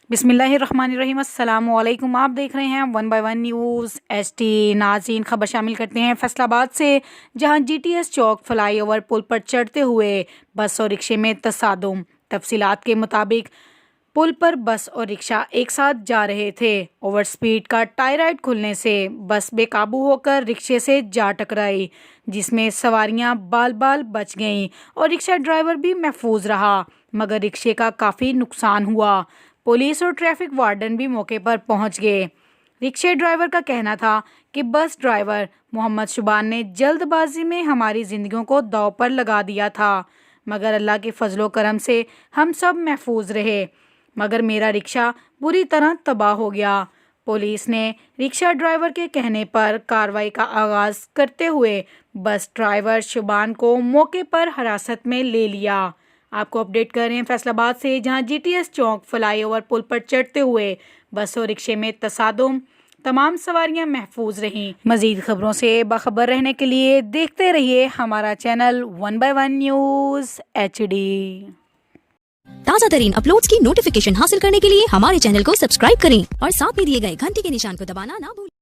बिस्मिल्लाहिर्रहमानिर्रहीम। अस्सलामुअलैकुम। आप देख रहे हैं one by one news HT. नाज़रीन, खबर शामिल करते हैं फैसलाबाद से, जहां जीटीएस चौक फ्लाईओवर पुल पर चढ़ते हुए बस और रिक्शे में तसादुम। तफसीलात के मुताबिक पुल पर बस और रिक्शा एक साथ जा रहे थे। ओवर स्पीड का टायराइड खुलने से बस बेकाबू होकर रिक्शे से जा टकराई, जिसमें सवारियां बाल बाल बच गईं और रिक्शा ड्राइवर भी महफूज रहा, मगर रिक्शे का काफ़ी नुकसान हुआ। पुलिस और ट्रैफिक वार्डन भी मौके पर पहुंच गए। रिक्शे ड्राइवर का कहना था कि बस ड्राइवर मोहम्मद शुबान ने जल्दबाजी में हमारी ज़िंदगियों को दांव पर लगा दिया था, मगर अल्लाह के फजलो करम से हम सब महफूज रहे, मगर मेरा रिक्शा बुरी तरह तबाह हो गया। पुलिस ने रिक्शा ड्राइवर के कहने पर कार्रवाई का आगाज़ करते हुए बस ड्राइवर शुबान को मौके पर हिरासत में ले लिया। आपको अपडेट कर रहे हैं फैसलाबाद से, जहां जीटीएस चौक फ्लाईओवर पुल पर चढ़ते हुए बस और रिक्शे में तसादुम, तमाम सवारियां महफूज रहीं। मज़ीद खबरों से बाखबर रहने के लिए देखते रहिए हमारा channel one by one news HD. ताज़ा तरीन अपलोड्स की नोटिफिकेशन हासिल करने के लिए हमारे चैनल को सब्सक्राइब करें और साथ में दिए गए घंटी के निशान को दबाना ना भूलें।